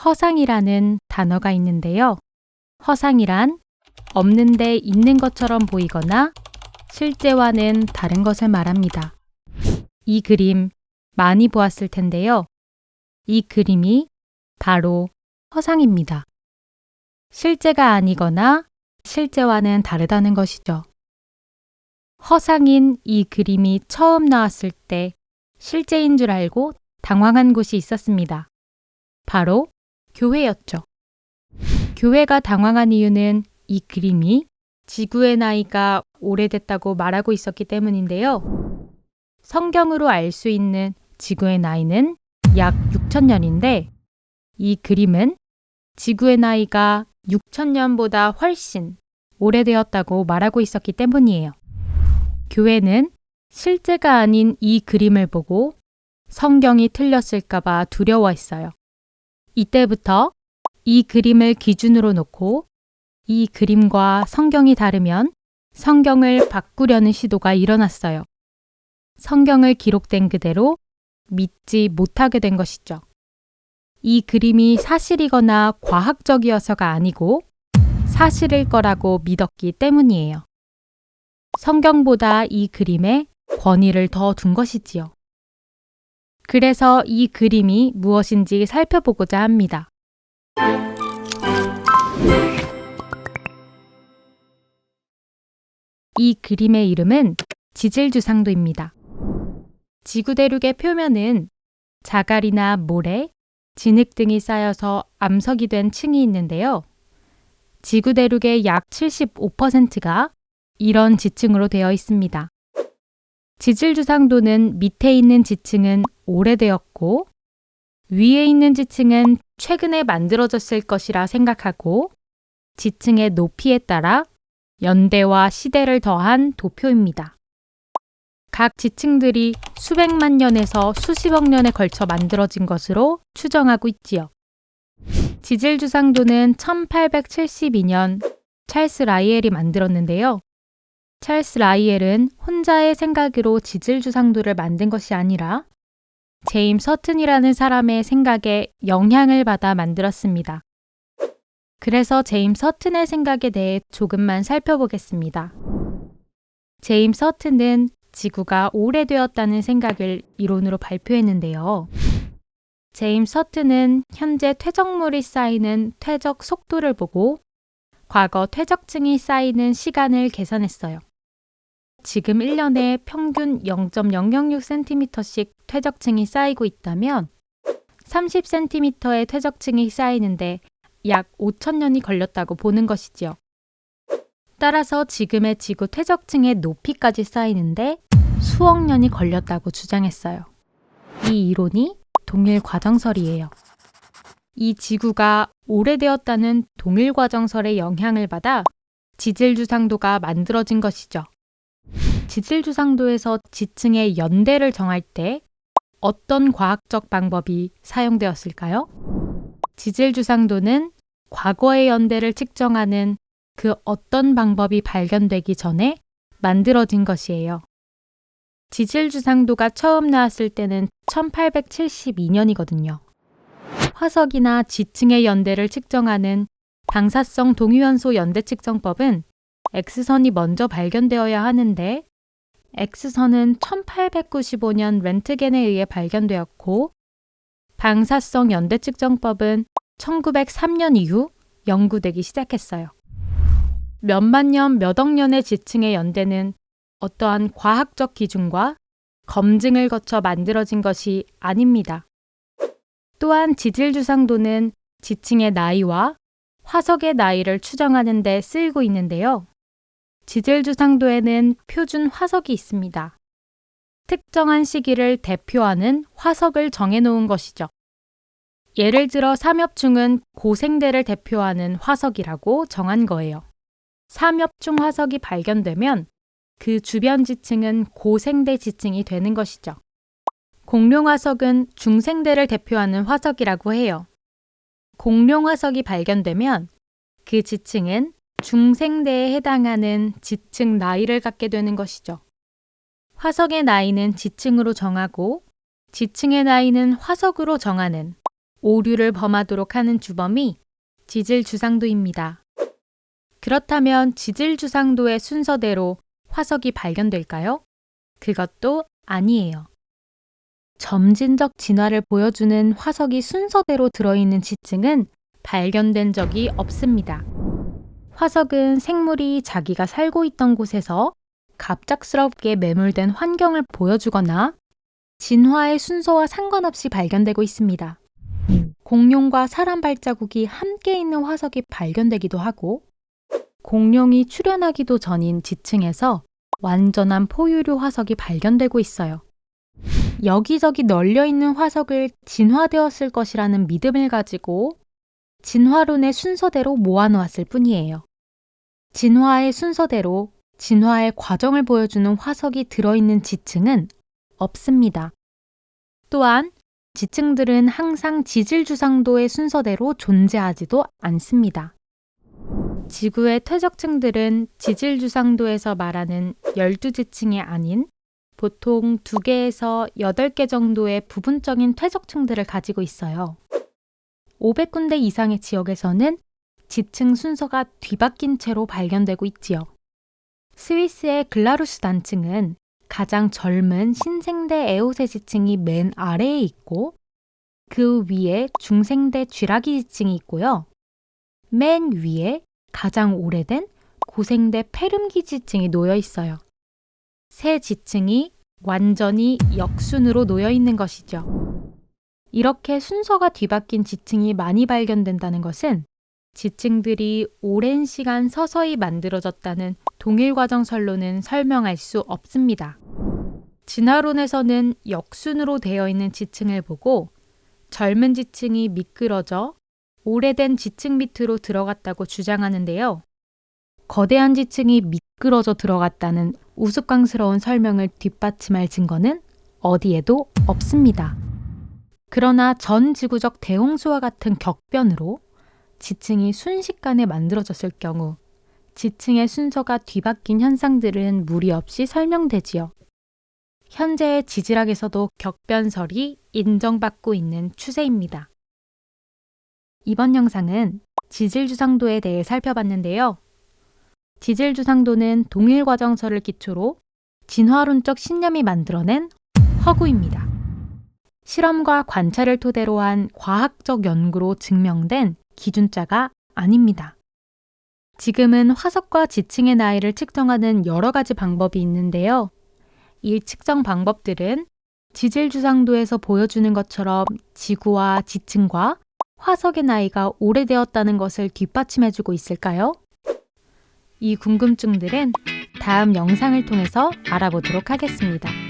허상이라는 단어가 있는데요. 허상이란 없는데 있는 것처럼 보이거나 실제와는 다른 것을 말합니다. 이 그림 많이 보았을 텐데요. 이 그림이 바로 허상입니다. 실제가 아니거나 실제와는 다르다는 것이죠. 허상인 이 그림이 처음 나왔을 때 실제인 줄 알고 당황한 곳이 있었습니다. 바로 교회였죠. 교회가 당황한 이유는 이 그림이 지구의 나이가 오래됐다고 말하고 있었기 때문인데요. 성경으로 알 수 있는 지구의 나이는 약 6,000년인데 이 그림은 지구의 나이가 6,000년보다 훨씬 오래되었다고 말하고 있었기 때문이에요. 교회는 실제가 아닌 이 그림을 보고 성경이 틀렸을까봐 두려워했어요. 이때부터 이 그림을 기준으로 놓고 이 그림과 성경이 다르면 성경을 바꾸려는 시도가 일어났어요. 성경을 기록된 그대로 믿지 못하게 된 것이죠. 이 그림이 사실이거나 과학적이어서가 아니고 사실일 거라고 믿었기 때문이에요. 성경보다 이 그림에 권위를 더 둔 것이지요. 그래서 이 그림이 무엇인지 살펴보고자 합니다. 이 그림의 이름은 지질주상도입니다. 지구 대륙의 표면은 자갈이나 모래, 진흙 등이 쌓여서 암석이 된 층이 있는데요. 지구 대륙의 약 75%가 이런 지층으로 되어 있습니다. 지질주상도는 밑에 있는 지층은 오래되었고 위에 있는 지층은 최근에 만들어졌을 것이라 생각하고 지층의 높이에 따라 연대와 시대를 더한 도표입니다. 각 지층들이 수백만 년에서 수십억 년에 걸쳐 만들어진 것으로 추정하고 있지요. 지질주상도는 1872년 찰스 라이엘이 만들었는데요. 찰스 라이엘은 혼자의 생각으로 지질주상도를 만든 것이 아니라 제임스 허튼이라는 사람의 생각에 영향을 받아 만들었습니다. 그래서 제임스 허튼의 생각에 대해 조금만 살펴보겠습니다. 제임스 허튼은 지구가 오래되었다는 생각을 이론으로 발표했는데요. 제임스 허튼은 현재 퇴적물이 쌓이는 퇴적 속도를 보고 과거 퇴적층이 쌓이는 시간을 계산했어요. 지금 1년에 평균 0.006cm씩 퇴적층이 쌓이고 있다면 30cm의 퇴적층이 쌓이는데 약 5,000년이 걸렸다고 보는 것이지요. 따라서 지금의 지구 퇴적층의 높이까지 쌓이는데 수억 년이 걸렸다고 주장했어요. 이 이론이 동일 과정설이에요. 이 지구가 오래되었다는 동일 과정설의 영향을 받아 지질주상도가 만들어진 것이죠. 지질주상도에서 지층의 연대를 정할 때 어떤 과학적 방법이 사용되었을까요? 지질주상도는 과거의 연대를 측정하는 그 어떤 방법이 발견되기 전에 만들어진 것이에요. 지질주상도가 처음 나왔을 때는 1872년이거든요. 화석이나 지층의 연대를 측정하는 방사성 동위원소 연대 측정법은 X선이 먼저 발견되어야 하는데 X선은 1895년 렌트겐에 의해 발견되었고 방사성 연대 측정법은 1903년 이후 연구되기 시작했어요. 몇만 년, 몇억 년의 지층의 연대는 어떠한 과학적 기준과 검증을 거쳐 만들어진 것이 아닙니다. 또한 지질주상도는 지층의 나이와 화석의 나이를 추정하는 데 쓰이고 있는데요. 지질주상도에는 표준 화석이 있습니다. 특정한 시기를 대표하는 화석을 정해놓은 것이죠. 예를 들어 삼엽충은 고생대를 대표하는 화석이라고 정한 거예요. 삼엽충 화석이 발견되면 그 주변 지층은 고생대 지층이 되는 것이죠. 공룡화석은 중생대를 대표하는 화석이라고 해요. 공룡화석이 발견되면 그 지층은 중생대에 해당하는 지층 나이를 갖게 되는 것이죠. 화석의 나이는 지층으로 정하고 지층의 나이는 화석으로 정하는 오류를 범하도록 하는 주범이 지질주상도입니다. 그렇다면 지질주상도의 순서대로 화석이 발견될까요? 그것도 아니에요. 점진적 진화를 보여주는 화석이 순서대로 들어있는 지층은 발견된 적이 없습니다. 화석은 생물이 자기가 살고 있던 곳에서 갑작스럽게 매몰된 환경을 보여주거나 진화의 순서와 상관없이 발견되고 있습니다. 공룡과 사람 발자국이 함께 있는 화석이 발견되기도 하고 공룡이 출현하기도 전인 지층에서 완전한 포유류 화석이 발견되고 있어요. 여기저기 널려있는 화석을 진화되었을 것이라는 믿음을 가지고 진화론의 순서대로 모아놓았을 뿐이에요. 진화의 순서대로 진화의 과정을 보여주는 화석이 들어있는 지층은 없습니다. 또한 지층들은 항상 지질주상도의 순서대로 존재하지도 않습니다. 지구의 퇴적층들은 지질주상도에서 말하는 12지층이 아닌 보통 2개에서 8개 정도의 부분적인 퇴적층들을 가지고 있어요. 500군데 이상의 지역에서는 지층 순서가 뒤바뀐 채로 발견되고 있지요. 스위스의 글라루스 단층은 가장 젊은 신생대 에오세 지층이 맨 아래에 있고 그 위에 중생대 쥐라기 지층이 있고요. 맨 위에 가장 오래된 고생대 페름기 지층이 놓여 있어요. 세 지층이 완전히 역순으로 놓여 있는 것이죠. 이렇게 순서가 뒤바뀐 지층이 많이 발견된다는 것은 지층들이 오랜 시간 서서히 만들어졌다는 동일과정설로는 설명할 수 없습니다. 진화론에서는 역순으로 되어 있는 지층을 보고 젊은 지층이 미끄러져 오래된 지층 밑으로 들어갔다고 주장하는데요. 거대한 지층이 미끄러져 들어갔다는 우스꽝스러운 설명을 뒷받침할 증거는 어디에도 없습니다. 그러나 전 지구적 대홍수와 같은 격변으로 지층이 순식간에 만들어졌을 경우 지층의 순서가 뒤바뀐 현상들은 무리 없이 설명되지요. 현재의 지질학에서도 격변설이 인정받고 있는 추세입니다. 이번 영상은 지질주상도에 대해 살펴봤는데요. 지질주상도는 동일과정설을 기초로 진화론적 신념이 만들어낸 허구입니다. 실험과 관찰을 토대로 한 과학적 연구로 증명된 기준자가 아닙니다. 지금은 화석과 지층의 나이를 측정하는 여러 가지 방법이 있는데요. 이 측정 방법들은 지질주상도에서 보여주는 것처럼 지구와 지층과 화석의 나이가 오래되었다는 것을 뒷받침해주고 있을까요? 이 궁금증들은 다음 영상을 통해서 알아보도록 하겠습니다.